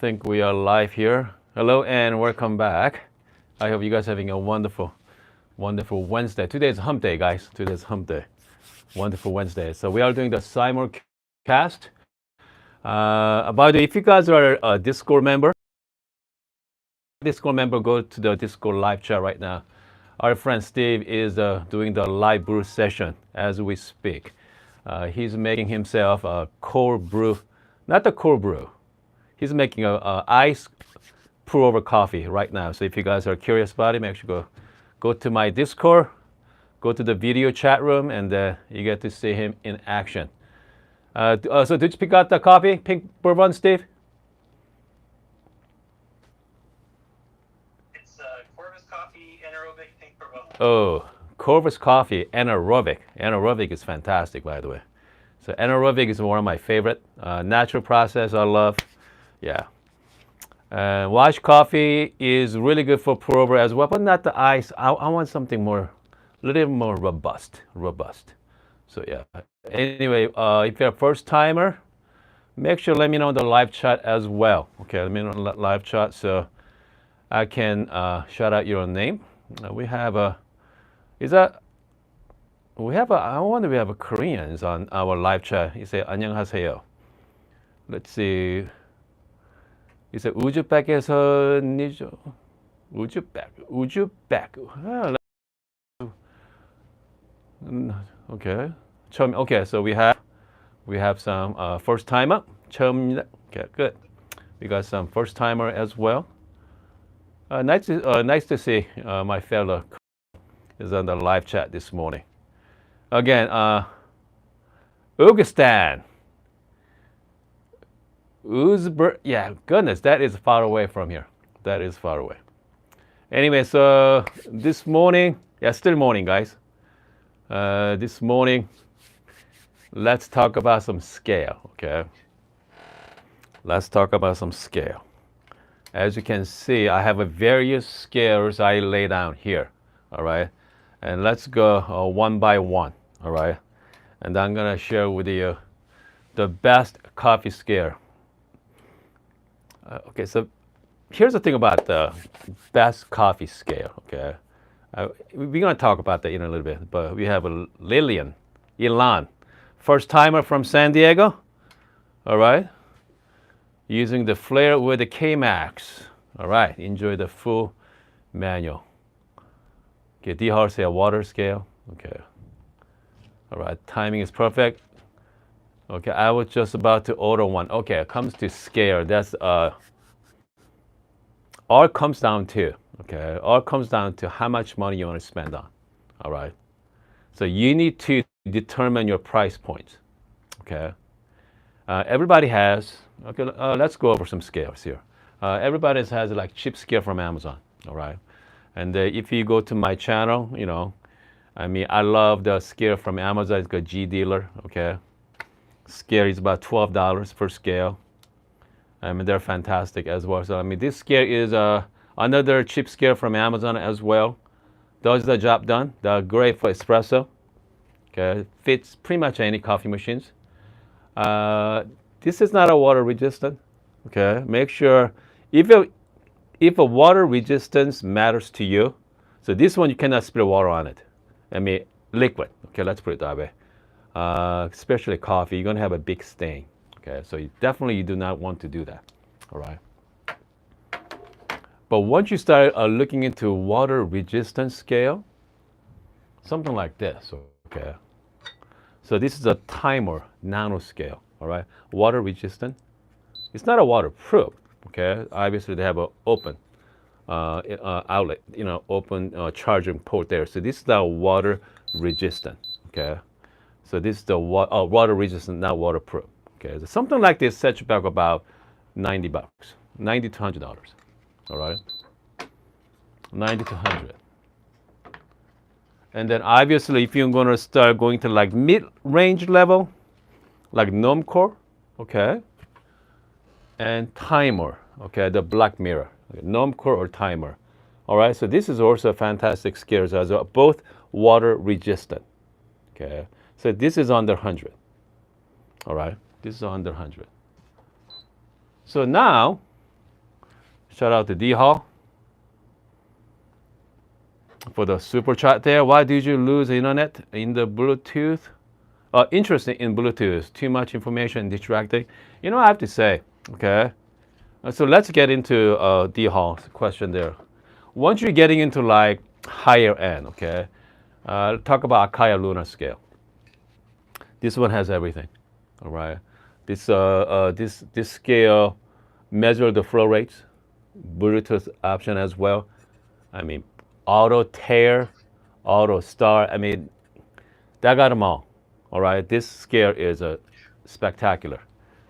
think we are live here. Hello and welcome back. I hope you guys are having a wonderful, wonderful Wednesday. Today is hump day, guys. Today is hump day. Wonderful Wednesday. So we are doing the simulcast. By the way, if you guys are a Discord member, go to the Discord live chat right now. Our friend Steve is doing the live brew session as we speak. He's making himself a cold brew, not the cold brew. He's making a ice pour over coffee right now. So if you guys are curious about it, make sure go to my Discord, go to the video chat room, and you get to see him in action. So did you pick out the coffee, pink bourbon, Steve? It's Corvus Coffee Anaerobic Pink Bourbon. Oh, Corvus Coffee Anaerobic. Anaerobic is fantastic, by the way. So anaerobic is one of my favorite. Natural process I love. Yeah. Wash coffee is really good for pour over as well, but not the ice. I want something more, a little more robust. So yeah. Anyway, if you're a first timer, make sure let me know in the live chat as well. Okay, let me know in the live chat so I can shout out your name. We have a, I wonder if we have a Koreans on our live chat. You say 안녕하세요. Let's see. You say 우즈벡에서니죠. 우즈벡. Okay. Okay, so we have some first timer. 처음입니다. Okay, good. We got some first timer as well. Nice to see my fellow is on the live chat this morning. Again, Uzbekistan. Yeah, goodness, that is far away from here. That is far away. Anyway, so this morning, yeah, still morning, guys. This morning, let's talk about some scale, okay? Let's talk about some scale. As you can see, I have a various scales I lay down here, all right? And let's go one by one, all right? And I'm gonna share with you the best coffee scale. Okay, so here's the thing about the best coffee scale, okay? We're gonna talk about that in a little bit, but we have a Ilan, first timer from San Diego, all right? Using the flare with the K-Max, all right? Enjoy the full manual. Okay, D-Hart say a water scale, okay. All right, timing is perfect. Okay, I was just about to order one. Okay, it comes to scale. That's all comes down to, okay, all comes down to how much money you want to spend on. All right. So you need to determine your price point. Okay. Everybody has, okay, let's go over some scales here. Everybody has like cheap scale from Amazon. All right. And if you go to my channel, you know, I mean, I love the scale from Amazon. It's got G Dealer. Okay. Scale is about $12 per scale. I mean, they're fantastic as well. So, I mean, this scale is another cheap scale from Amazon as well. Does the job done. They're great for espresso. Okay, fits pretty much any coffee machines. This is not a water resistant. Okay, make sure if a water resistance matters to you, so this one you cannot spill water on it. I mean, liquid. Okay, let's put it that way. Especially coffee, you're gonna have a big stain. Okay, so you do not want to do that. All right. But once you start looking into water resistance scale, something like this. Okay. So this is a timer nano scale. All right. Water resistant. It's not a waterproof. Okay. Obviously they have an open outlet. You know, open charging port there. So this is the water resistant. Okay. So this is the water resistant, not waterproof. Okay, so something like this sets you back about $90, $90 to $100. All right, 90 to 100. And then obviously, if you're going to start going to like mid-range level, like Normcore, okay, and Timer, okay, the black mirror, okay, Normcore or Timer. All right, so this is also a fantastic scale as well, both water resistant. Okay. So this is under 100. All right, this is under 100. So now Shout out to D Hall for the super chat there. Why did you lose the internet in the Bluetooth? Interesting in Bluetooth. Too much information distracting. You know, I have to say, okay. So let's get into D Hall's question there. Once you're getting into like higher end, okay, talk about Acaia Lunar Scale. This one has everything, all right. This scale measure the flow rates, Bluetooth option as well. I mean, auto tear, auto start. I mean, that got them all. All right, this scale is spectacular.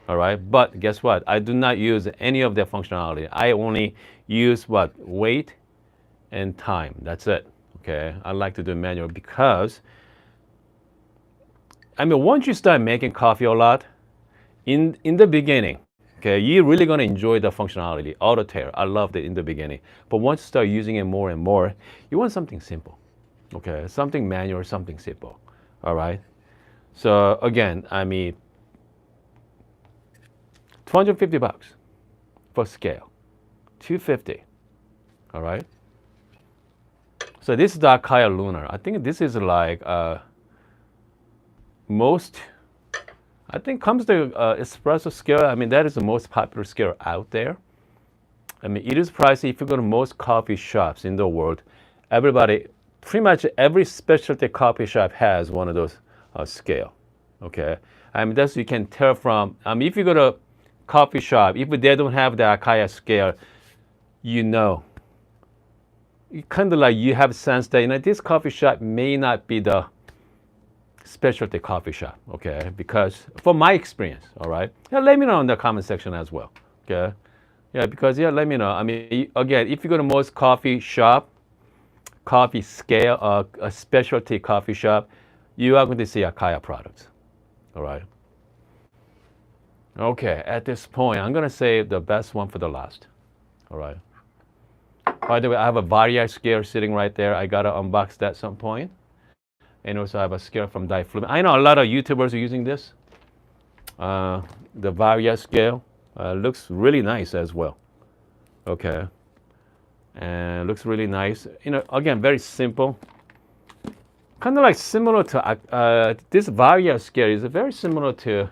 All right, but guess what? I do not use any of their functionality. I only use what? Weight and time. That's it. Okay, I like to do manual because, I mean, once you start making coffee a lot, in the beginning, okay, you're really gonna enjoy the functionality, auto tear. I loved it in the beginning, but once you start using it more and more, you want something simple, okay, something manual, something simple. All right. So again, I mean, $250 for scale, $250. All right. So this is the Acaia Lunar. I think this is like most. I think comes to espresso scale. I mean, that is the most popular scale out there. I mean, it is pricey. If you go to most coffee shops in the world, everybody, pretty much every specialty coffee shop has one of those scale. Okay, I mean that's you can tell from. I mean, if you go to coffee shop, if they don't have the Acaia scale, you know, kind of like you have a sense that, you know, this coffee shop may not be the specialty coffee shop, okay? Because from my experience, all right? Yeah, let me know in the comment section as well, okay? Yeah, because yeah, let me know. I mean, again, if you go to most coffee shop, coffee scale, a specialty coffee shop, you are going to see Acaia products, all right? Okay, at this point, I'm going to save the best one for the last, all right? By the way, I have a Varia scale sitting right there. I got to unbox that at some point. And also I have a scale from Difluent. I know a lot of YouTubers are using this. The Varia scale looks really nice as well. Okay. And looks really nice. You know, again, very simple. Kind of like similar to, this Varia scale is very similar to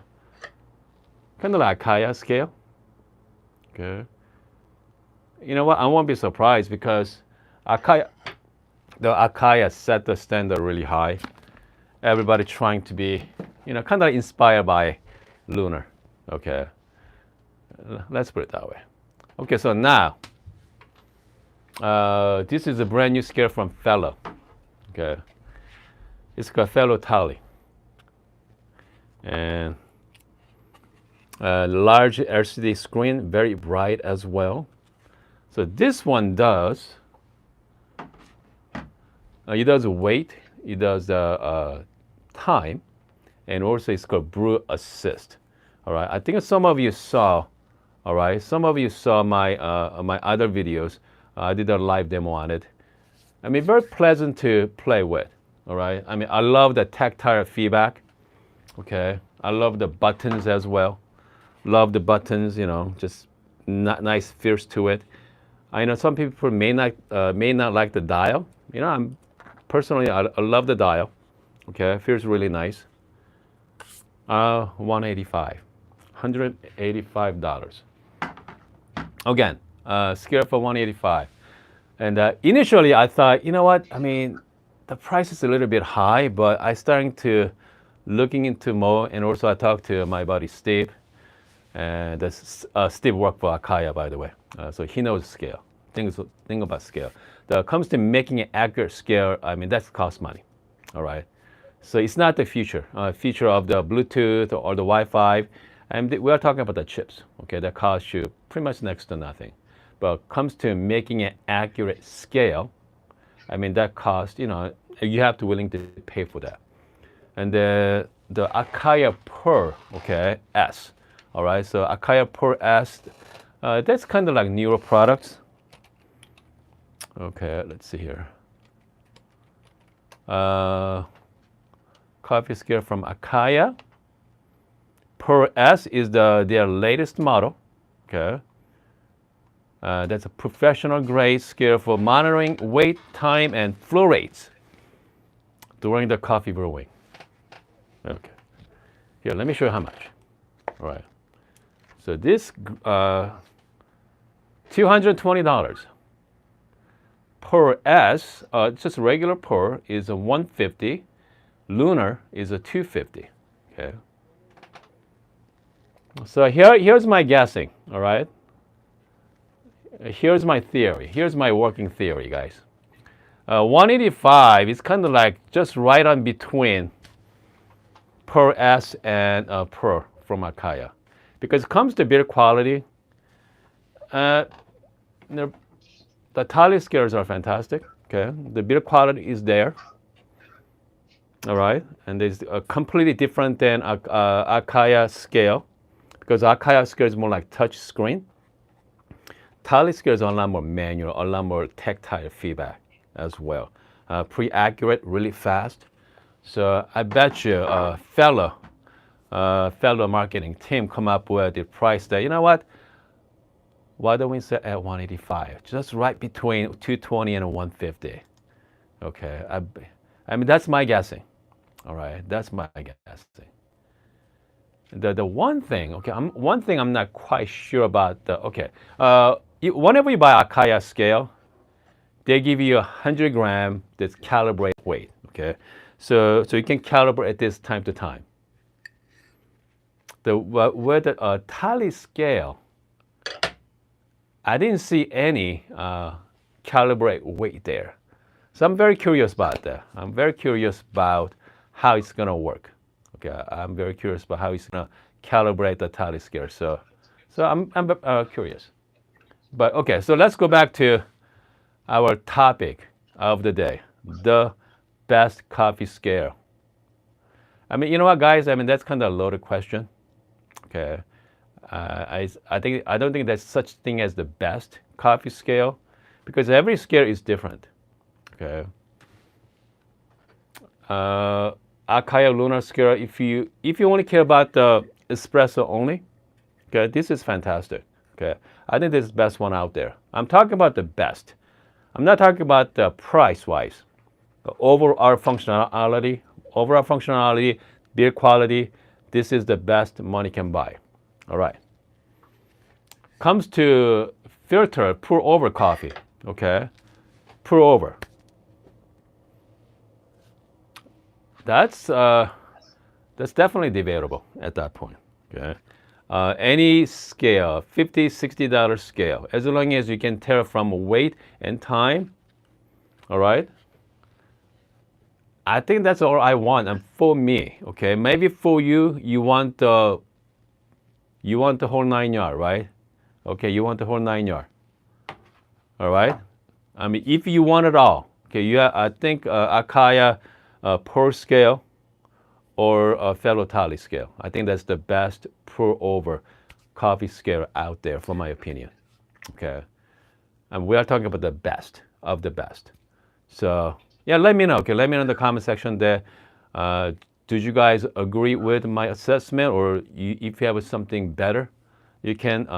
kind of like Acaia scale. Okay. You know what? I won't be surprised because the Acaia set the standard really high. Everybody trying to be, you know, kind of inspired by Lunar. Okay. Let's put it that way. Okay, so now, this is a brand new scale from Fellow. Okay. It's called Fellow Tally. And large LCD screen, very bright as well. So this one does, it does weight, it does time, and also it's called Brew Assist. All right, I think some of you saw, all right, some of you saw my my other videos. I did a live demo on it. I mean, very pleasant to play with. All right, I mean, I love the tactile feedback. Okay, I love the buttons as well. Love the buttons, you know, just nice feels to it. I know some people may not like the dial. You know, I'm personally I love the dial. Okay, feels really nice. $185. Again, scale for $185. And initially I thought, you know what? I mean, the price is a little bit high, but I starting to looking into more, and also I talked to my buddy Steve, and Steve worked for Acaia, by the way, so he knows scale. Thing about scale. That comes to making an accurate scale, I mean, that costs money, all right? So it's not the future of the Bluetooth or the Wi-Fi, and we are talking about the chips, okay? That cost you pretty much next to nothing. But comes to making an accurate scale, I mean, that cost, you know, you have to willing to pay for that. And the Acaia Pearl, okay, S, all right? So Acaia Pearl S, that's kind of like newer products. Okay, let's see here. Coffee scale from Acaia. Pearl S is their latest model. Okay. That's a professional grade scale for monitoring wait time and flow rates during the coffee brewing. Okay. Here, let me show you how much. All right. So this $220 per S, just regular per is a 150. Lunar is a 250. Okay. So here's my guessing. All right. Here's my theory. Here's my working theory, guys. 185 is kind of like just right on between per S and per from Akaya. Because it comes to build quality, the Tally scales are fantastic. Okay, the build quality is there. All right, and it's completely different than Akaya scale, because Akaya scale is more like touch screen. Tally scales are a lot more manual, a lot more tactile feedback as well. Pretty accurate, really fast. So I bet you fellow marketing team come up with the price that, you know what? Why don't we set at 185? Just right between 220 and 150. Okay, I mean that's my guessing. All right, that's my guessing. The one thing, okay, one thing I'm not quite sure about. Whenever you buy Akaya scale, they give you 100 gram this calibrate weight. Okay, so you can calibrate this time to time. With the Tally scale, I didn't see any calibrate weight there. So I'm very curious about that. I'm very curious about how it's gonna work. Okay, I'm very curious about how it's gonna calibrate the Tally scale. So I'm curious. But okay, so let's go back to our topic of the day: the best coffee scale. I mean, you know what, guys? I mean, that's kind of a loaded question. Okay, I don't think there's such thing as the best coffee scale, because every scale is different. Okay. Akaya Lunar scale. If you only care about the espresso only, okay, this is fantastic. Okay, I think this is the best one out there. I'm talking about the best. I'm not talking about the price wise. Overall functionality, build quality. This is the best money can buy. All right. Comes to filter pour over coffee. Okay, pour over. That's definitely debatable at that point. Okay, any scale, $50, $60 scale, as long as you can tell from weight and time. All right. I think that's all I want, and for me, okay. Maybe for you, you want the whole 9 yard, right? Okay, you want the whole 9 yard. All right. I mean, if you want it all, okay. I think Akaya per scale or a fellow Tally scale. I think that's the best pour over coffee scale out there, for my opinion. Okay, and we are talking about the best of the best. So yeah, let me know. Okay, let me know in the comment section there. Did you guys agree with my assessment, or if you have something better, you can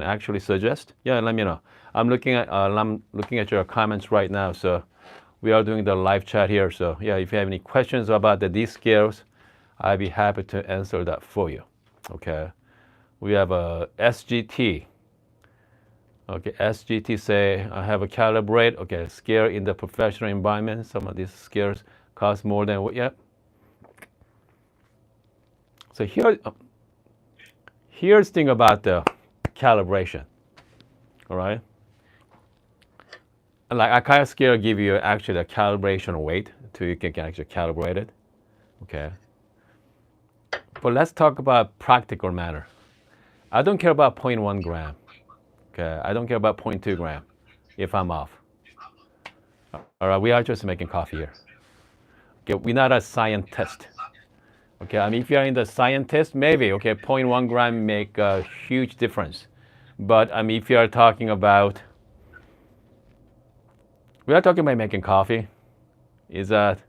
actually suggest. Yeah, let me know. I'm looking at your comments right now. So we are doing the live chat here. So yeah, if you have any questions about these scales, I'd be happy to answer that for you. Okay, we have a SGT. Okay, SGT say I have a calibrate. Okay, scale in the professional environment. Some of these scales cost more than what? Yep. So here's the thing about the calibration. All right. Like Akaya scale give you actually a calibration weight so you can actually calibrate it. Okay. But let's talk about practical matter. I don't care about 0.1 gram. Okay. I don't care about 0.2 gram if I'm off. All right. We are just making coffee here. Okay. We're not a scientist. Okay. I mean, if you're in the scientist, maybe, okay, 0.1 gram make a huge difference. But I mean, if you are talking about, we are talking about making coffee, is that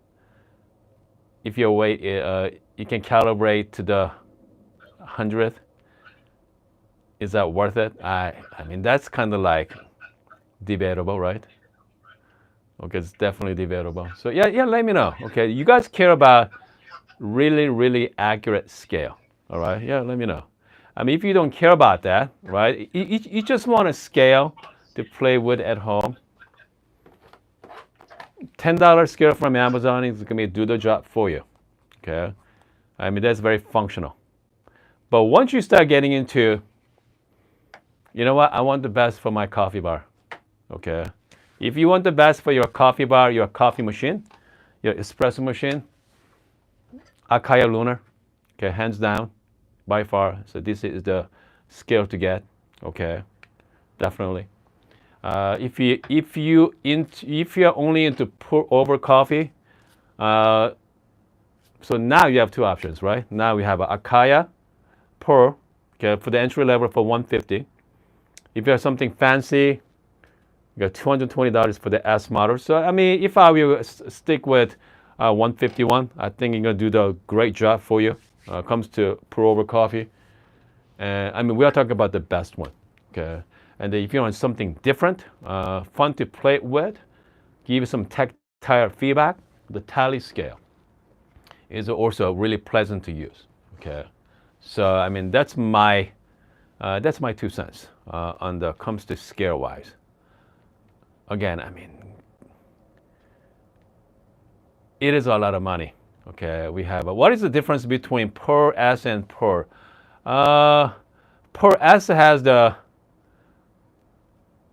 if your weight, you can calibrate to the 100th. Is that worth it? I mean, that's kind of like debatable, right? Okay, it's definitely debatable. So yeah, yeah, let me know. Okay, you guys care about really, really accurate scale. All right, yeah, let me know. I mean, if you don't care about that, right? You just want a scale to play with at home. $10 scale from Amazon is gonna do the job for you. Okay, I mean that's very functional. But once you start getting into, you know what, I want the best for my coffee bar. Okay, if you want the best for your coffee bar, your coffee machine, your espresso machine, Akaya Lunar, okay, hands down, by far. So this is the scale to get. Okay, definitely. If you're only into pour over coffee, so now you have two options, right? Now we have a Akaya pour, okay, for the entry level for 150. If you have something fancy, you got $220 for the S model. So I mean, if I will stick with 151, I think you're gonna do the great job for you. Comes to pour over coffee, and I mean, we are talking about the best one, okay? And then if you want something different, fun to play with, give you some tactile feedback, the Tally scale is also really pleasant to use, okay? So I mean, that's my 2 cents on the comes to scale wise. Again, I mean, it is a lot of money. Okay, we have what is the difference between per S and per? Per S has the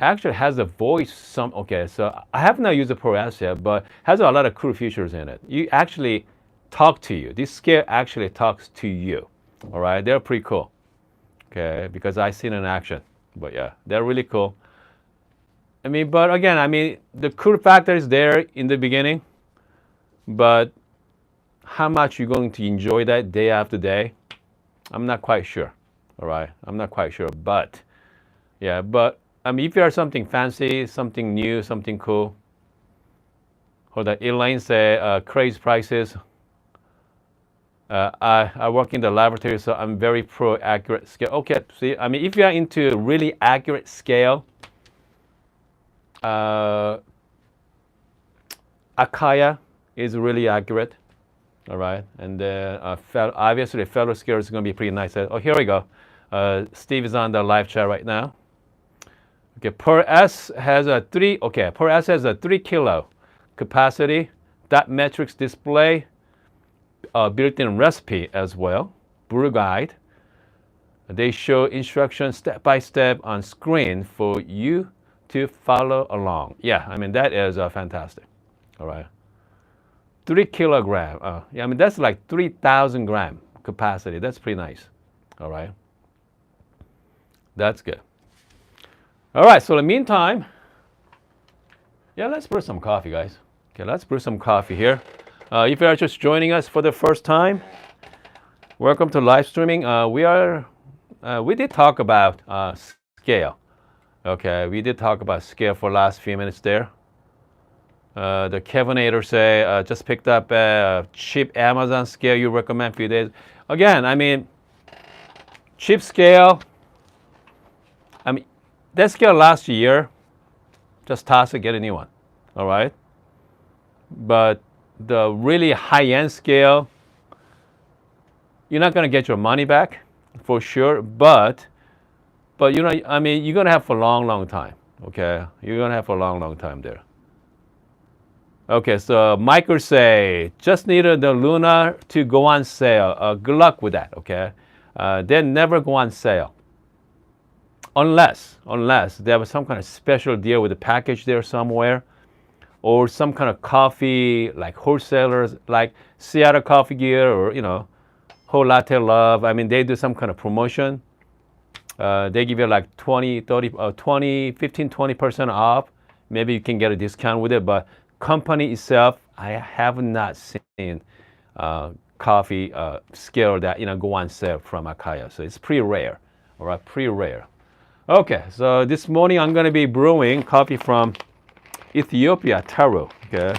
actually has the voice some. Okay, so I have not used the per S yet, but has a lot of cool features in it. You actually talk to you. This scale actually talks to you. All right, they're pretty cool. Okay, because I seen in action. But yeah, they're really cool. I mean, but again, I mean, the cool factor is there in the beginning, but how much you're going to enjoy that day after day, I'm not quite sure. All right, I'm not quite sure, but yeah, but I mean, if you have something fancy, something new, something cool. Hold on, Elaine said, crazy prices. I work in the laboratory, so I'm very pro accurate scale. Okay, see, I mean, if you are into really accurate scale, Akaya is really accurate. All right, and then obviously fellow scale is going to be pretty nice. Oh, here we go. Steve is on the live chat right now. Okay, per S has a 3. Okay, per S has a 3 kilo capacity. Dot metrics display, built-in recipe as well. Brew guide. They show instructions step by step on screen for you to follow along. Yeah, I mean that is fantastic. All right. 3 kilogram. Yeah, I mean that's like 3,000 gram capacity. That's pretty nice. All right. That's good. All right. So in the meantime, yeah, let's brew some coffee, guys. Okay, let's brew some coffee here. If you are just joining us for the first time, welcome to live streaming. We did talk about scale. Okay, we did talk about scale for the last few minutes there. The Kevinator say just picked up a cheap Amazon scale you recommend few days. Again, I mean, cheap scale. I mean, that scale last year, just toss it, get a new one. All right. But the really high-end scale, you're not gonna get your money back for sure. But you know, I mean, you're gonna have for a long, long time. Okay, you're gonna have for a long, long time there. Okay, so Michael say, just needed the Luna to go on sale. Good luck with that, okay? They never go on sale. Unless they have some kind of special deal with the package there somewhere, or some kind of coffee, like wholesalers, like Seattle Coffee Gear, or, you know, Whole Latte Love. I mean, they do some kind of promotion. They give you like 20, 15, 20% off. Maybe you can get a discount with it, but company itself, I have not seen coffee scale that, you know, go on sale from Akaya. So it's pretty rare, all right, pretty rare. Okay, so this morning I'm going to be brewing coffee from Ethiopia, Taro. Okay,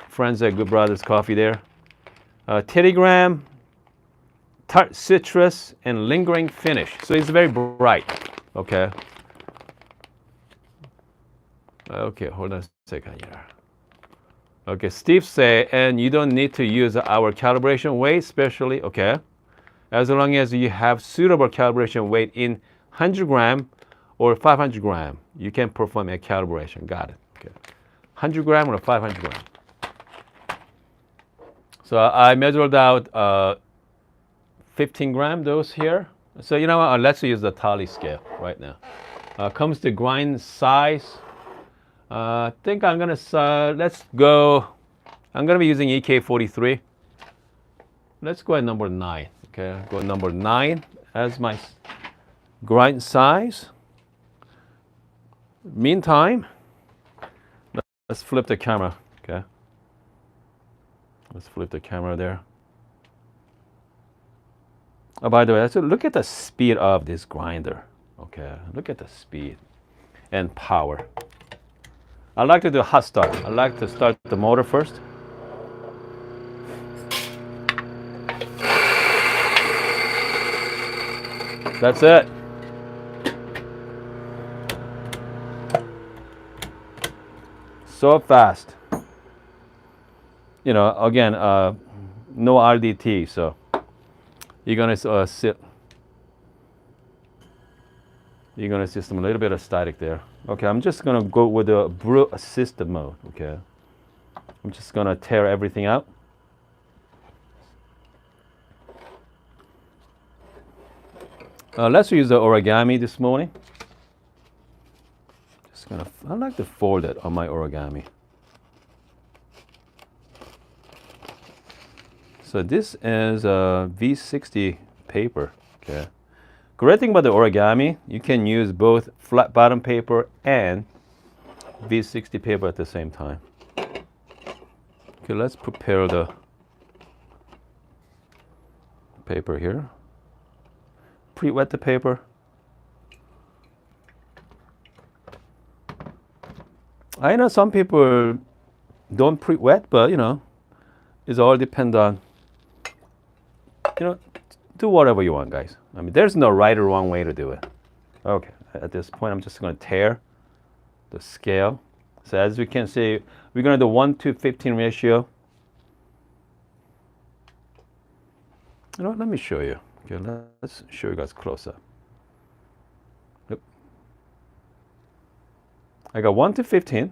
friends at Good Brothers Coffee there. Telegram, tart citrus, and lingering finish. So it's very bright. Okay. Okay, hold on a second here. Okay, Steve say, and you don't need to use our calibration weight, especially, okay, as long as you have suitable calibration weight in 100 gram or 500 gram, you can perform a calibration. Got it. Okay. 100 gram or 500 gram. So I measured out 15 gram those here. So you know what, let's use the tally scale right now. Comes to grind size. I think I'm gonna, let's go, I'm gonna be using EK43. Let's go at number 9, okay? Go number 9 as my grind size. Meantime, let's flip the camera, okay? Let's flip the camera there. Oh, by the way, so look at the speed of this grinder, okay? Look at the speed and power. I like to do a hot start. I like to start the motor first. That's it. So fast. You know, again, no RDT, so you're gonna sit. You're gonna see some a little bit of static there. Okay, I'm just gonna go with the brew assisted mode. Okay, I'm just gonna tear everything out. Let's use the origami this morning. Just gonna, I like to fold it on my origami. So this is a V60 paper. Okay. Great thing about the origami, you can use both flat bottom paper and V60 paper at the same time. Okay, let's prepare the paper here. Pre-wet the paper. I know some people don't pre-wet, but you know, it's all depend on, you know, do whatever you want, guys. I mean, there's no right or wrong way to do it. Okay, at this point, I'm just going to tear the scale. So as we can see, we're going to do 1:15 ratio. You know what, let me show you. Okay, let's show you guys close up. Yep. I got 1:15.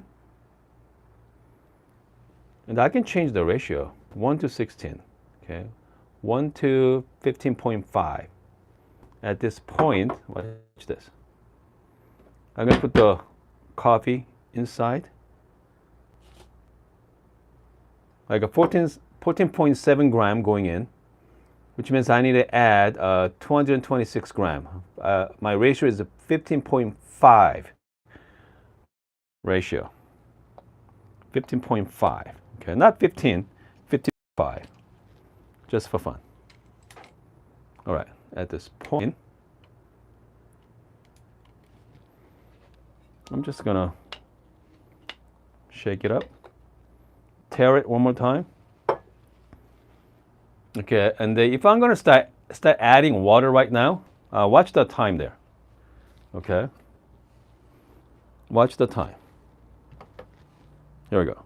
And I can change the ratio, 1:16, okay? 1:15.5. At this point, watch this. I'm gonna put the coffee inside. I got 14.7 gram going in, which means I need to add 226 gram. My ratio is a 15.5 ratio. 15.5. Okay, not 15, 55, just for fun. All right, at this point, I'm just gonna shake it up, tear it one more time. Okay, and if I'm gonna start adding water right now, watch the time there. Okay, watch the time. Here we go.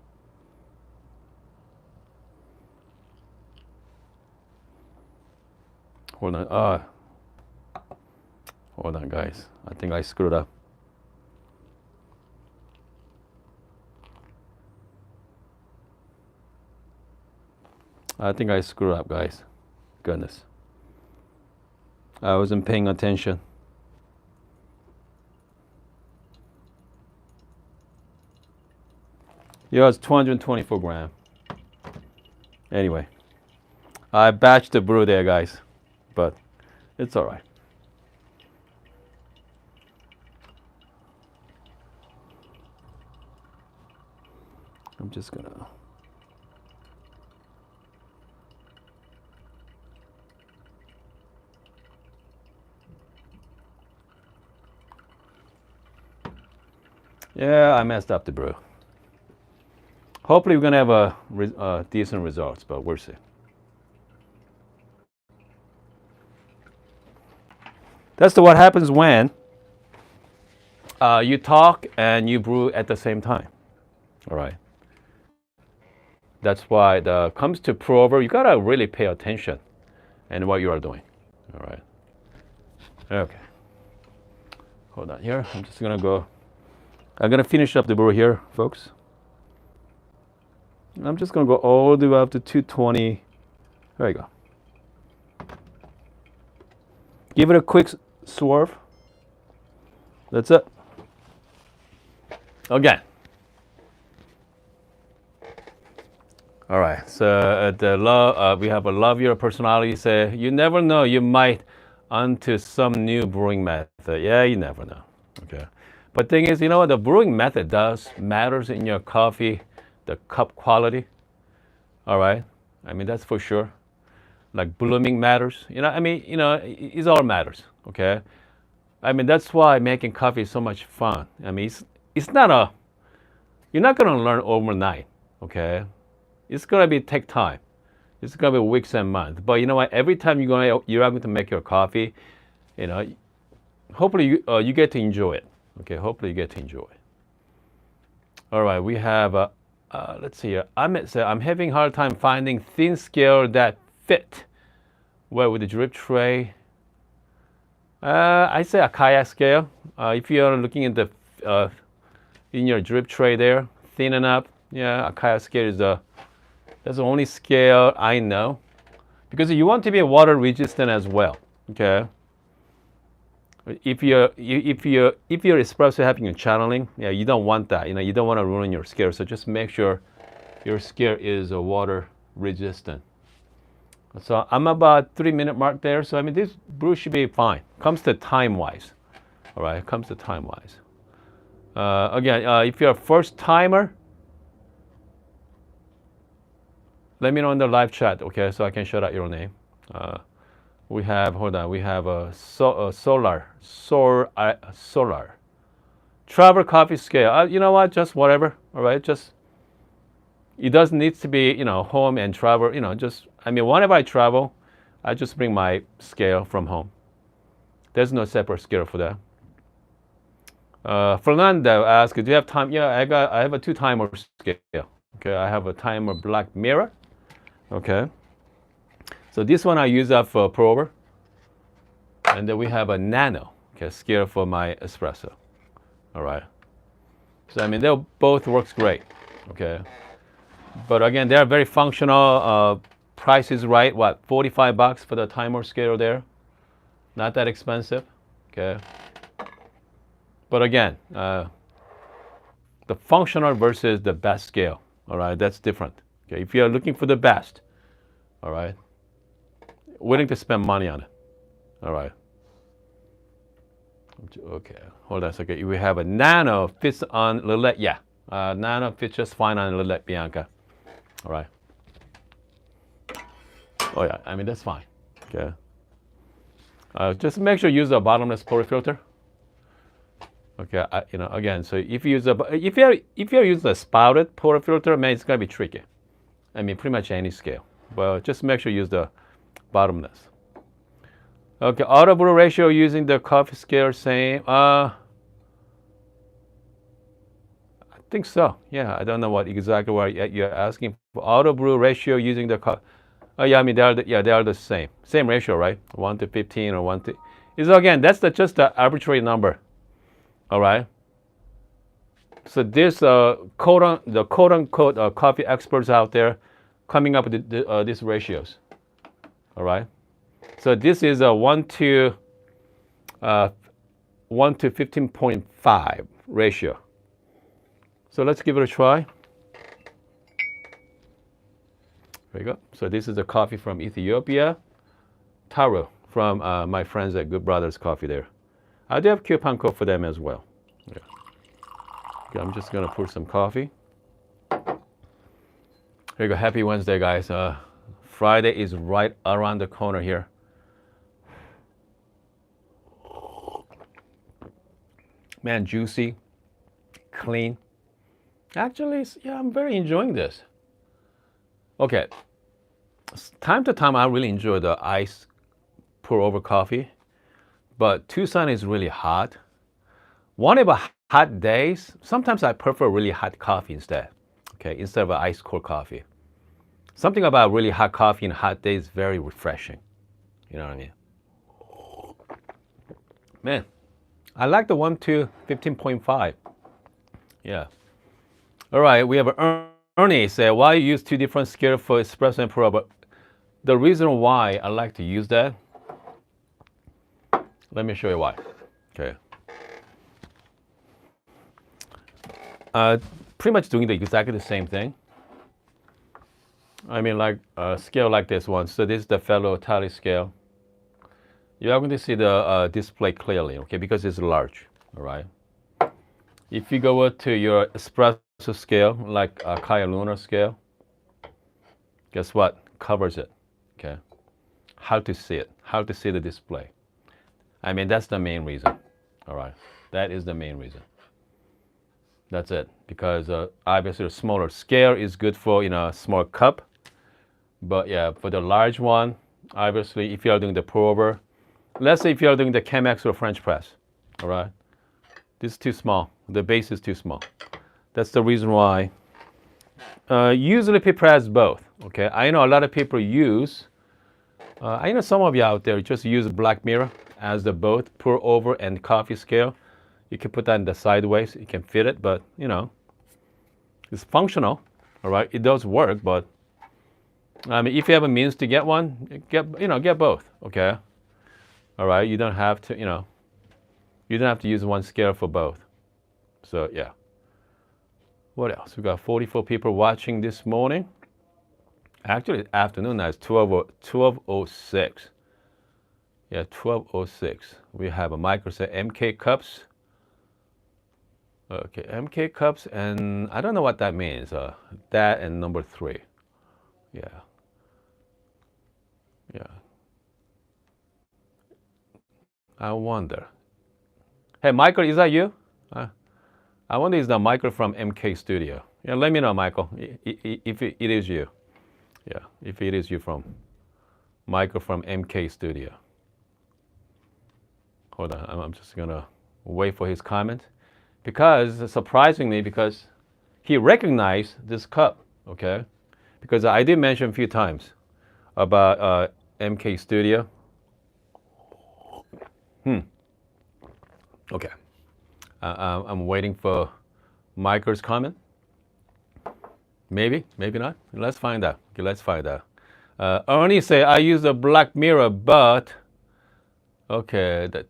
Hold on. Hold on, guys. I think I screwed up. I think I screwed up, guys. Goodness. I wasn't paying attention. Yeah, it's 224 gram. Anyway, I batched the brew there, guys, but it's all right. I'm just gonna. Yeah, I messed up the brew. Hopefully we're gonna have a decent results, but we'll see. That's what happens when You talk and you brew at the same time. All right. That's why the comes to pour over, you gotta really pay attention and what you are doing. All right. Okay. Hold on here. I'm just gonna go. I'm gonna finish up the brew here, folks. I'm just gonna go all the way up to 220. There you go. Give it a quick swerve. That's it. Again. All right. So we have a love your personality. Say you never know. You might onto some new brewing method. Yeah, you never know. Okay. But thing is, you know what? The brewing method does matters in your coffee, the cup quality. All right. I mean that's for sure. Like blooming matters. You know, I mean, you know, it all matters. Okay. I mean that's why making coffee is so much fun. I mean it's not a you're not gonna learn overnight. Okay. It's gonna be take time. It's gonna be weeks and months. But you know what? Every time you're going to make your coffee, you know, hopefully you get to enjoy it. Okay, hopefully you get to enjoy it. All right, we have let's see. I'm having a hard time finding thin scale that fit well with the drip tray. I say a kayak scale. If you're looking at the in your drip tray there, thin enough. Yeah, a kayak scale is that's the only scale I know, because you want to be water resistant as well. Okay. If your espresso having a channeling, yeah, you don't want that. You know, you don't want to ruin your scale. So just make sure your scale is water resistant. So I'm about 3-minute mark there. So I mean, this brew should be fine. Comes to time wise, all right. Comes to time wise. Again, if you're a first timer, let me know in the live chat, okay, so I can shout out your name. We have, hold on, we have a solar travel coffee scale. You know what? Just whatever, all right. Just it doesn't need to be, you know, home and travel. You know, just I mean, whenever I travel, I just bring my scale from home. There's no separate scale for that. Fernando asked, "Do you have time?" Yeah, I have a 2-timer scale. Okay, I have a timer black mirror. Okay. So this one I use up for pour over. And then we have a nano, okay, scale for my espresso. All right. So I mean, they both works great. Okay. But again, they are very functional. Price is right. What, $45 for the timer scale there? Not that expensive. Okay. But again, the functional versus the best scale. All right, that's different. Okay, if you're looking for the best, all right, willing to spend money on it. All right. Okay, hold on a second. We have a nano fits on Lillet. Yeah, nano fits just fine on Lillet Bianca. All right. Oh yeah, I mean that's fine. Okay. Just make sure you use a bottomless portafilter. Okay, you know, again, so if you use if you're using a spouted portafilter, man, it's gonna be tricky. I mean, pretty much any scale. But just make sure you use the bottomless. Okay, auto brew ratio using the coffee scale, same. I think so. Yeah, I don't know exactly what you're asking for. Auto brew ratio using the oh yeah, I mean they are the same ratio, right? 1:15 or 1 to. Is again that's just the arbitrary number. All right. So this the quote unquote coffee experts out there coming up with these ratios. All right. So this is a 1 to 15.5 ratio. So let's give it a try. There you go. So this is a coffee from Ethiopia, Taro, from my friends at Good Brothers Coffee there. I do have coupon code for them as well. Yeah. Okay, I'm just gonna pour some coffee. Here you go. Happy Wednesday, guys. Friday is right around the corner here. Man, juicy, clean. Actually, yeah, I'm very enjoying this. Okay. Time to time, I really enjoy the ice pour over coffee. But Tucson is really hot. One of the hot days, sometimes I prefer really hot coffee instead. Okay, instead of ice cold coffee. Something about really hot coffee in hot days is very refreshing. You know what I mean? Man, I like the one to 15.5. Yeah. All right, we have Ernie say, why you use two different scales for espresso and pro? But the reason why I like to use that, let me show you why. Okay. Pretty much doing exactly the same thing. I mean, like a scale like this one. So this is the fellow tally scale. You are going to see the display clearly, okay, because it's large, all right? If you go to your espresso scale, like a Kaya Luna scale, guess what? Covers it, okay? How to see it, how to see the display. I mean, that's the main reason, all right? That is the main reason. That's it, because obviously a smaller scale is good for, a small cup. But yeah, for the large one, obviously, if you are doing the pour over, let's say if you are doing the Chemex or French press, all right? This is too small. The base is too small. That's the reason why. Usually people has both, okay? I know a lot of people use, I know some of you out there just use Black Mirror as the both pour over and coffee scale. You can put that in the sideways. You can fit it, but, it's functional, all right? It does work, but I mean, if you have a means to get one, get both, okay? All right, you don't have to, you don't have to use one scale for both. So yeah. What else? We got 44 people watching this morning. Actually, it's afternoon now. It's 12:06. Yeah, 12:06. We have a Microsoft MK cups. Okay, MK cups, and I don't know what that means. That and number 3. Yeah. Yeah. I wonder. Hey, Michael, is that you? I wonder is that Michael from MK Studio? Yeah, let me know, Michael, if it is you. Yeah, if it is you from Michael from MK Studio. Hold on, I'm just gonna wait for his comment. Because, surprisingly, because he recognized this cup, okay? Because I did mention a few times about MK Studio. Okay. I'm waiting for Michael's comment. Maybe, maybe not. Let's find out. Okay, let's find out. Ernie say, I use a Black Mirror, but okay, the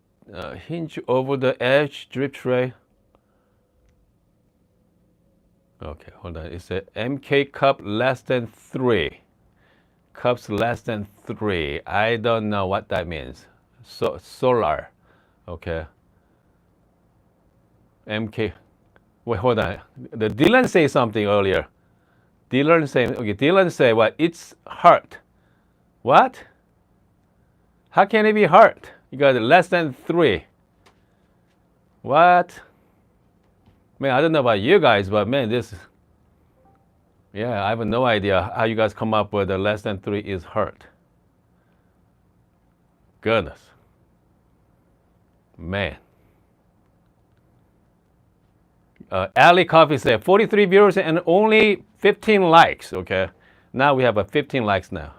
hinge over the edge drip tray. Okay, hold on. It's a MK cup less than 3. Cups less than 3. I don't know what that means. So solar. Okay. MK. Wait, hold on. The Dylan say something earlier. Dylan say what? It's hard. What? How can it be hard? You got less than 3. What? Man, I don't know about you guys, but man, yeah, I have no idea how you guys come up with the less than 3 is hard. Goodness. Man. Ali Coffee said 43 viewers and only 15 likes. Okay, now we have 15 likes now,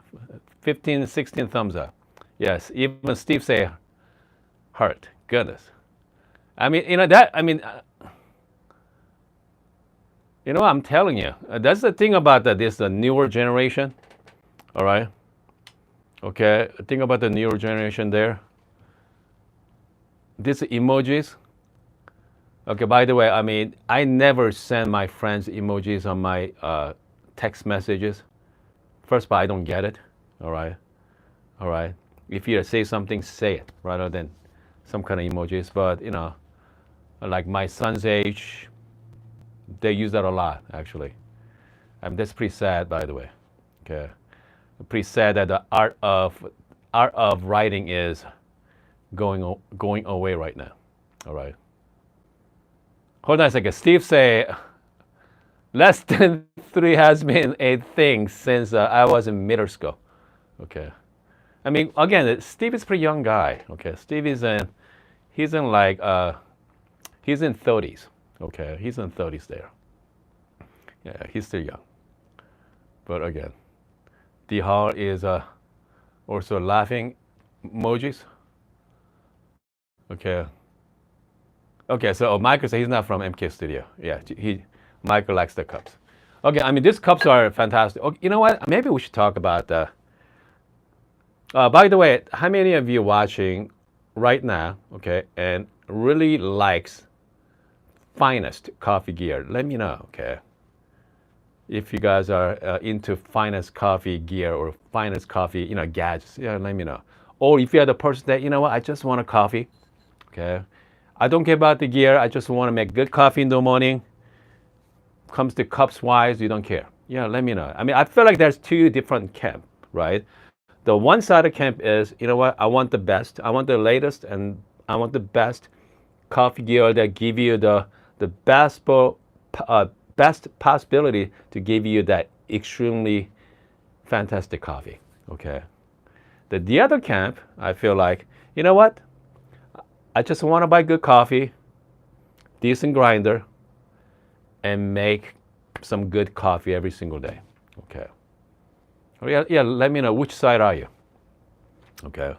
15, 16 thumbs up. Yes, even Steve say heart. Goodness, I mean, I'm telling you, that's the thing about this the newer generation. All right. Okay, think about the newer generation there. These emojis. Okay, by the way, I mean, I never send my friends emojis on my text messages. First of all, I don't get it. All right. All right. If you say something, say it rather than some kind of emojis. But, like my son's age, they use that a lot, actually. That's pretty sad, by the way. Okay. Pretty sad that the art of writing is going away right now. All right. Hold on a second. Steve say, less than 3 has been a thing since I was in middle school. Okay. I mean, again, Steve is a pretty young guy. Okay. Steve is he's in like, He's in 30s. Okay, he's in 30s there. Yeah, he's still young. But again, Dihar is also laughing emojis. Okay. Okay, so Michael says he's not from MK Studio. Yeah, Michael likes the cups. Okay, I mean these cups are fantastic. Okay, you know what? Maybe we should talk about. By the way, how many of you watching right now? Okay, and really likes Finest coffee gear? Let me know. Okay, if you guys are into Finest coffee gear or Finest coffee, gadgets. Yeah, let me know. Or if you're the person that I just want a coffee. Okay, I don't care about the gear. I just want to make good coffee in the morning. Comes to cups wise, you don't care. Yeah, let me know. I mean, I feel like there's two different camp, right? The one side of camp is, I want the best. I want the latest, and I want the best coffee gear that give you the best best possibility to give you that extremely fantastic coffee. Okay. The other camp, I feel like, what? I just want to buy good coffee, decent grinder, and make some good coffee every single day. Okay. Yeah, let me know which side are you. Okay.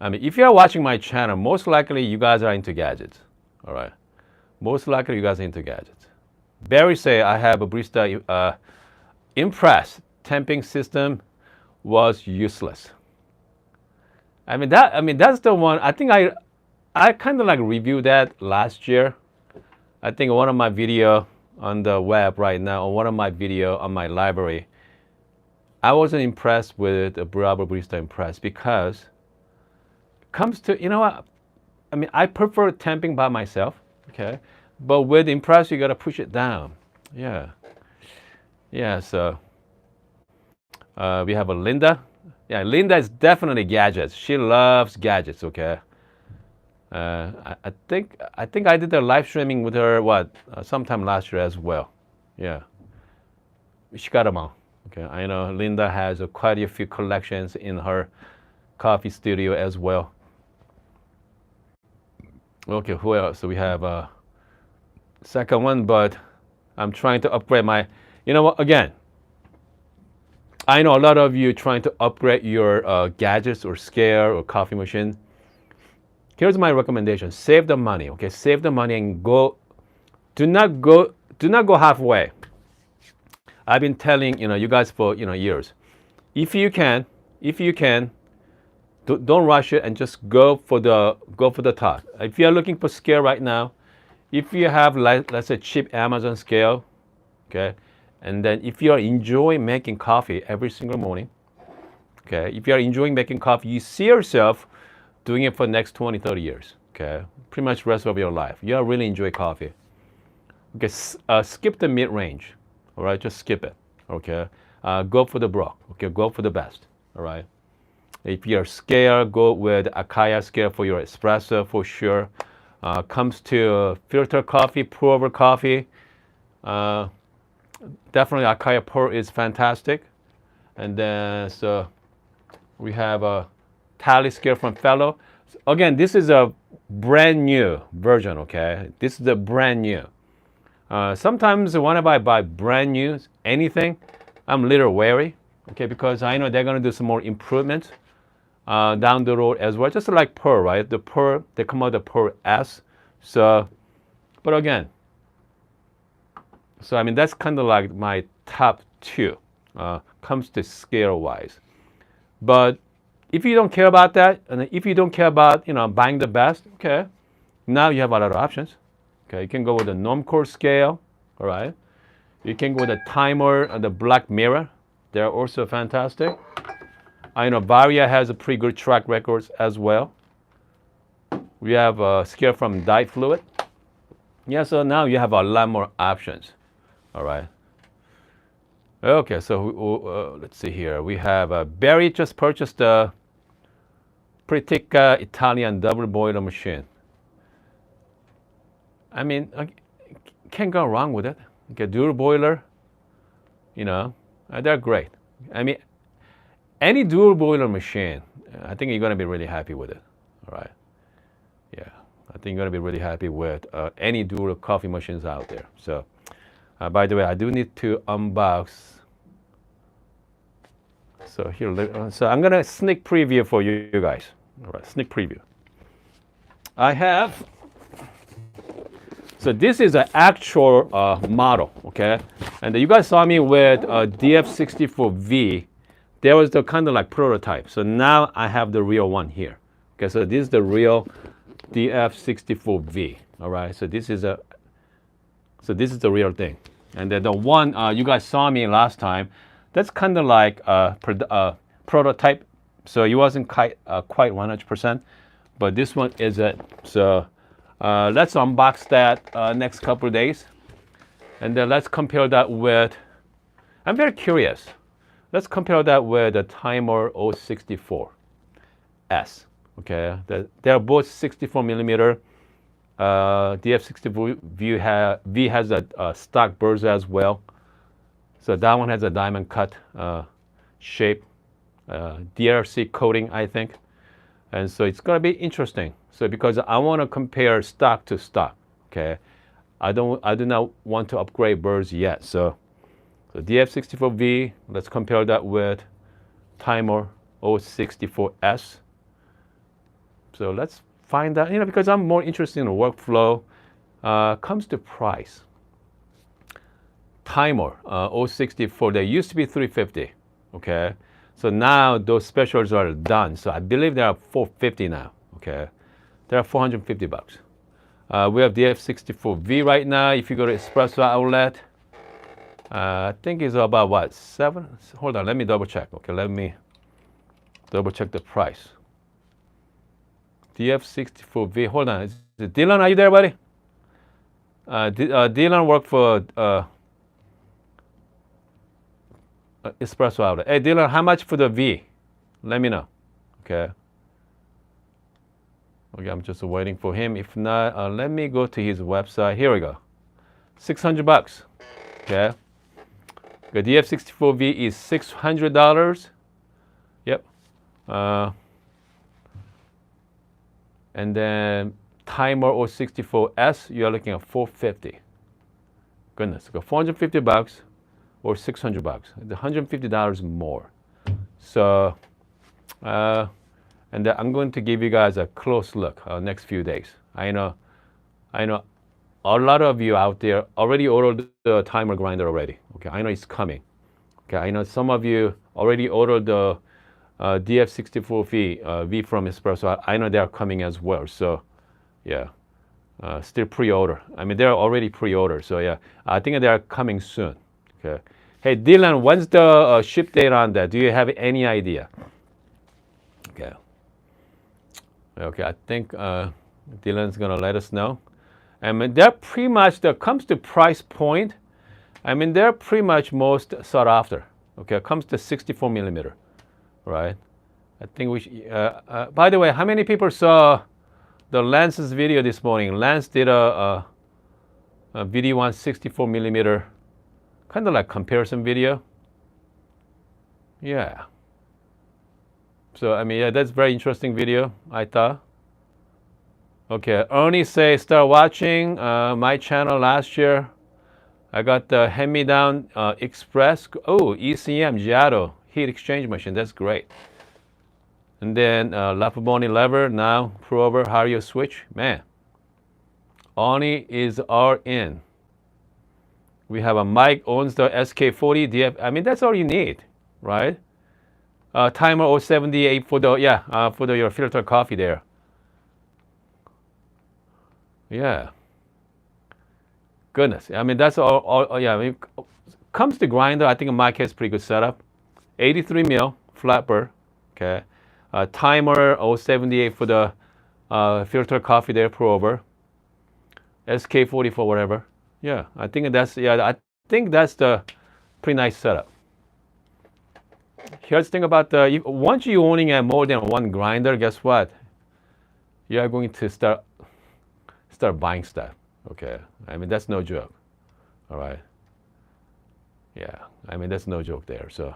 I mean, if you're watching my channel, most likely you guys are into gadgets. All right. Most likely you guys are into gadgets. Barry say I have a Barista Impress temping system was useless. I mean that's the one. I think I kind of like reviewed that last year. I think one of my video on the web right now, or one of my video on my library, I wasn't impressed with the Bravo Barista Impress because it comes to, what? I mean, I prefer temping by myself, okay? But with Impress, you gotta push it down. Yeah. Yeah, so we have a Linda. Yeah, Linda is definitely gadgets. She loves gadgets, okay? I think I did a live streaming with her sometime last year as well. Yeah, she got them all. Okay, I know Linda has quite a few collections in her coffee studio as well. Okay, who else? So we have a second one, but I'm trying to upgrade my. You know what? Again, I know a lot of you trying to upgrade your gadgets or scale or coffee machine. Here's my recommendation: save the money. Okay, save the money and go. Do not go halfway. I've been telling you guys for years. If you can, don't rush it and just go for the top. If you are looking for scale right now, if you have let's say cheap Amazon scale, okay, and then if you are enjoying making coffee every single morning, okay, if you are enjoying making coffee, you see yourself doing it for the next 20, 30 years, okay, pretty much the rest of your life. You really enjoy coffee. Okay, skip the mid-range, all right, just skip it, okay. Go for the broad, okay, go for the best, all right. If you're scale, go with Akaya scale for your espresso for sure. Comes to filter coffee, pour over coffee, definitely Akaya Pour is fantastic. And then so we have a Tally scale from Fellow. Again, this is a brand new version, okay? This is a brand new. Sometimes whenever I buy brand new anything, I'm a little wary, okay, because I know they're gonna do some more improvements down the road as well, just like Pearl, right? The Pearl, they come out the Pearl S. So, but again, so I mean that's kind of like my top two comes to scale wise. But if you don't care about that, and if you don't care about buying the best, okay, now you have a lot of options. Okay, you can go with the Normcore scale, all right. You can go with the timer and the Black Mirror. They're also fantastic. I know Varia has a pretty good track record as well. We have a scale from Dyed Fluid. Yeah, so now you have a lot more options. All right. Okay, so let's see here. We have Barry just purchased a Pritica Italian double boiler machine. I mean, can't go wrong with it. Okay, dual boiler, they're great. I mean, any dual boiler machine, I think you're going to be really happy with it. All right. Yeah. I think you're gonna be really happy with any dual coffee machines out there. So, by the way, I do need to unbox. So here, so I'm gonna sneak preview for you guys. All right, sneak preview. I have. So this is an actual model, okay? And you guys saw me with DF64V. There was the kind of like prototype. So now I have the real one here. Okay, so this is the real DF64V. All right, so this is the real thing. And then the one you guys saw me last time, that's kind of like a prototype. So it wasn't quite 100%, but this one is it. So let's unbox that next couple of days. And then let's compare that with, I'm very curious. Let's compare that with the Timer 064S. Okay, they're both 64 millimeter. DF64V has a stock burst as well. So that one has a diamond cut shape, DRC coating, I think. And so it's gonna be interesting. So because I want to compare stock to stock, okay? I do not want to upgrade burrs yet. So DF64V, let's compare that with Timer 064S. So let's find out, because I'm more interested in the workflow. Comes to price. Timer 064, they used to be $350, okay? So now those specials are done. So I believe they are $450 now, okay? They're $450. We have DF64V right now. If you go to Espresso Outlet, I think it's about what, 7? Hold on, let me double check. Okay, let me double check the price. DF64V, hold on. Is it Dylan, are you there, buddy? Dylan worked for Espresso Outlet. Hey, Dylan, how much for the V? Let me know. Okay. Okay, I'm just waiting for him. If not, let me go to his website. Here we go. $600. Okay. The DF64V is $600. Yep. And then Timer 064S, you are looking at $450. Goodness, go $450 or $600. The $150 more. So, and I'm going to give you guys a close look next few days. I know a lot of you out there already ordered the timer grinder already. Okay, I know it's coming. Okay, I know some of you already ordered the DF64V V from Espresso. I know they are coming as well. So, yeah, still pre-order. I mean, they're already pre-ordered. So yeah, I think they are coming soon. Okay. Hey, Dylan, when's the ship date on that? Do you have any idea? Okay. Okay, I think Dylan's gonna let us know. I mean, they're pretty much, that comes to price point, I mean, they're pretty much most sought after. Okay, it comes to 64 millimeter, right? I think we should, by the way, how many people saw the Lance's video this morning? Lance did a video on 64 millimeter, kind of like comparison video. Yeah. So, I mean, yeah, that's very interesting video, I thought. Okay, Ernie say, start watching my channel last year. I got the hand-me-down Express. Oh, ECM Giotto heat exchange machine. That's great. And then Lapaboni lever, now Prover Hario switch. Man, Ernie is all in. We have a Mike owns the SK40 DF. I mean, that's all you need, right? Timer 078 for the your filter coffee there. Yeah. Goodness. I mean, that's all yeah. I mean, comes to grinder, I think Mike has pretty good setup. 83 mil flat burr. Okay. Timer 078 for the filter coffee there, pour over. SK40 for whatever. Yeah, I think that's the pretty nice setup. Here's the thing about once you're owning more than one grinder, guess what? You are going to start buying stuff. Okay, I mean that's no joke. All right. Yeah, I mean that's no joke there. So,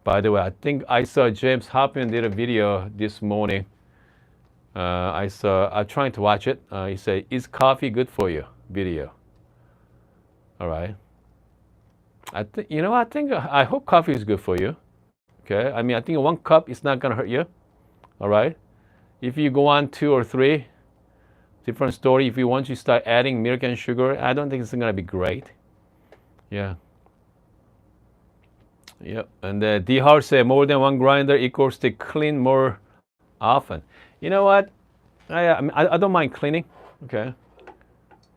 by the way, I think I saw James Hoppin did a video this morning. I'm trying to watch it. He said, "Is coffee good for you?" Video. All right. I hope coffee is good for you. Okay. I mean, I think 1 cup is not gonna hurt you. All right. If you go on 2 or 3, different story. If you want to start adding milk and sugar, I don't think it's gonna be great. Yeah. Yep. And D Hart said more than one grinder equals to clean more often. You know what? I don't mind cleaning. Okay.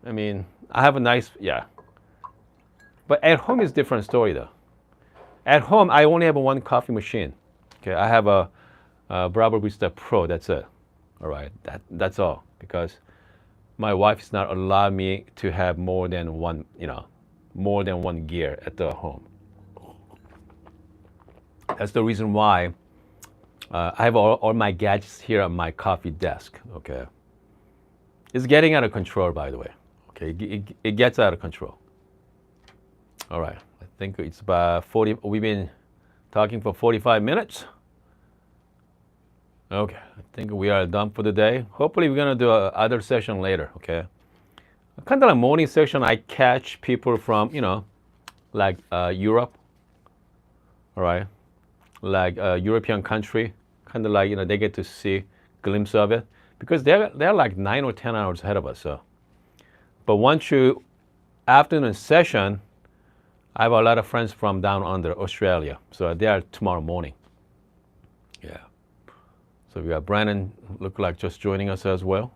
I mean, I have a nice, yeah. But at home is different story though. At home, I only have one coffee machine. Okay. I have a Bravo Barista Pro. That's it. All right. That's all. Because my wife is not allowed me to have more than one gear at the home. That's the reason why I have all my gadgets here on my coffee desk. Okay. It's getting out of control, by the way. Okay. It gets out of control. All right. I think it's about 40. We've been talking for 45 minutes. Okay. I think we are done for the day. Hopefully, we're going to do another session later. Okay. Kind of like morning session, I catch people from, like Europe. All right. Like European country. Kind of like, they get to see glimpse of it. Because they're like 9 or 10 hours ahead of us. So, but once you afternoon session, I have a lot of friends from down under Australia, so they are tomorrow morning. Yeah. So we have Brandon, look like just joining us as well.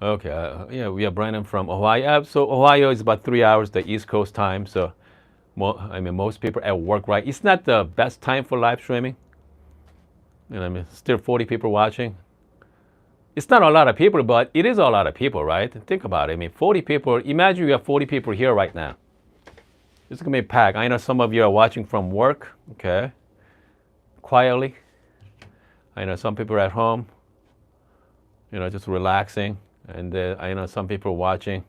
Okay. Yeah, we have Brandon from Ohio. So Ohio is about 3 hours the East Coast time. So, most people at work, right? It's not the best time for live streaming. Still 40 people watching. It's not a lot of people, but it is a lot of people, right? Think about it. 40 people. Imagine you have 40 people here right now. It's gonna be packed. I know some of you are watching from work, okay? Quietly. I know some people are at home, just relaxing. And I know some people are watching.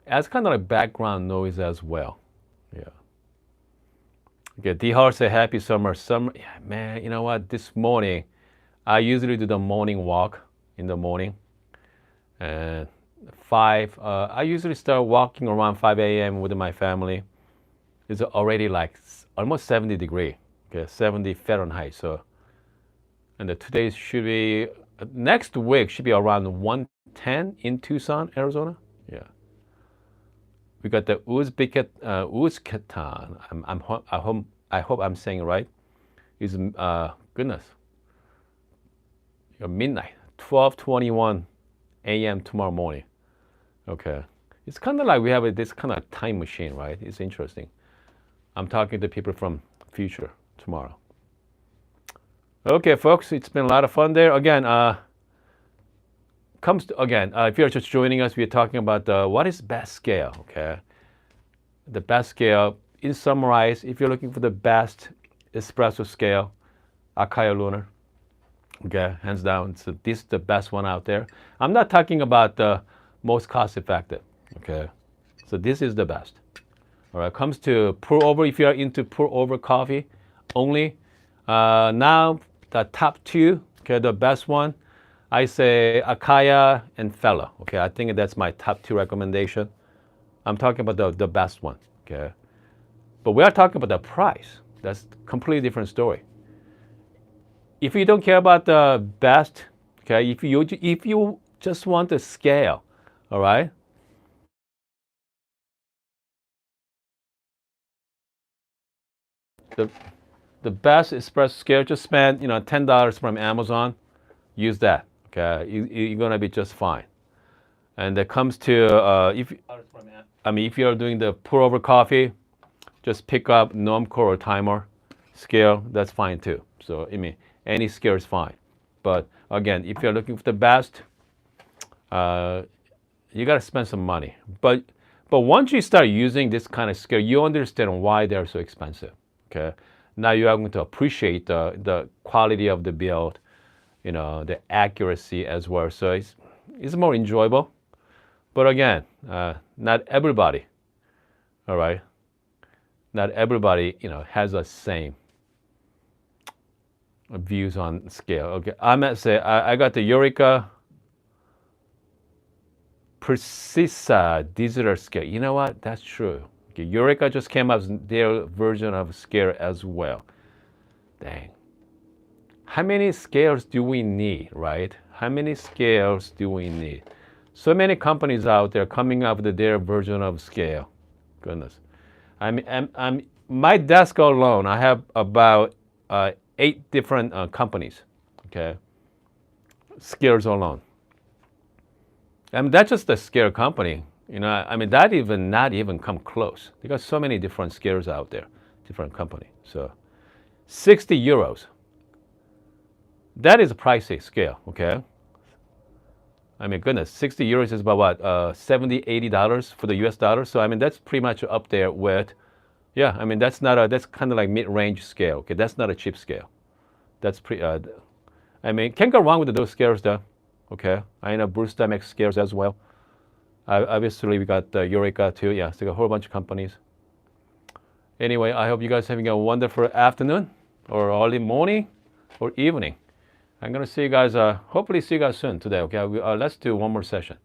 As kind of like background noise as well. Yeah. Okay, D Hart said happy summer. Yeah, man, you know what? This morning, I usually do the morning walk in the morning. And I usually start walking around 5 a.m. with my family. It's already like almost 70 degrees, okay, 70 Fahrenheit. So, and today should be, next week should be around 110 in Tucson, Arizona. Yeah. We got the Uzbekistan. I hope I'm saying it right. Is goodness. Midnight, 12:21 a.m. tomorrow morning. Okay. It's kind of like we have this kind of time machine, right? It's interesting. I'm talking to people from future tomorrow. Okay, folks, it's been a lot of fun there. Again, if you're just joining us, we're talking about what is best scale, okay? The best scale is summarized. If you're looking for the best espresso scale, Akaya Lunar. Okay, hands down. So this is the best one out there. I'm not talking about the most cost effective. Okay, so this is the best. All right, comes to pour over. If you are into pour over coffee only, now the top 2. Okay, the best one, I say Akaya and Fella. Okay, I think that's my top 2 recommendation. I'm talking about the best one. Okay, but we are talking about the price. That's a completely different story. If you don't care about the best, okay, if you just want the scale, all right? The best espresso scale, just spend $10 from Amazon, use that, okay? You're gonna be just fine. And it comes to if you're doing the pour over coffee, just pick up Normcore or Timer scale. That's fine too. So any scale is fine. But again, if you're looking for the best, you gotta spend some money. But once you start using this kind of scale, you understand why they're so expensive. Okay. Now you are going to appreciate the quality of the build, the accuracy as well. So it's more enjoyable. But again, not everybody, all right? Not everybody, has the same views on scale. Okay, I'm gonna say I got the Eureka Precisa digital scale. You know what? That's true. Okay, Eureka just came out with their version of scale as well. Dang. How many scales do we need, right? How many scales do we need? So many companies out there coming up with their version of scale. Goodness. My desk alone, I have about 8 different companies, okay? Scales alone. I mean, that's just a scale company. You know, I mean, that even not even come close. They got so many different scales out there, different company. So 60 euros. That is a pricey scale, okay? I mean, goodness, 60 euros is about what, $70, $80 for the US dollar. So, I mean, that's pretty much up there with, yeah, I mean, that's kind of like mid-range scale, okay? That's not a cheap scale. That's I mean, can't go wrong with those scales though, okay? I know Brewster makes scales as well. Obviously, we got Eureka too, yeah, so a whole bunch of companies. Anyway, I hope you guys are having a wonderful afternoon or early morning or evening. I'm gonna see you guys, hopefully see you guys soon today, okay? Let's do one more session.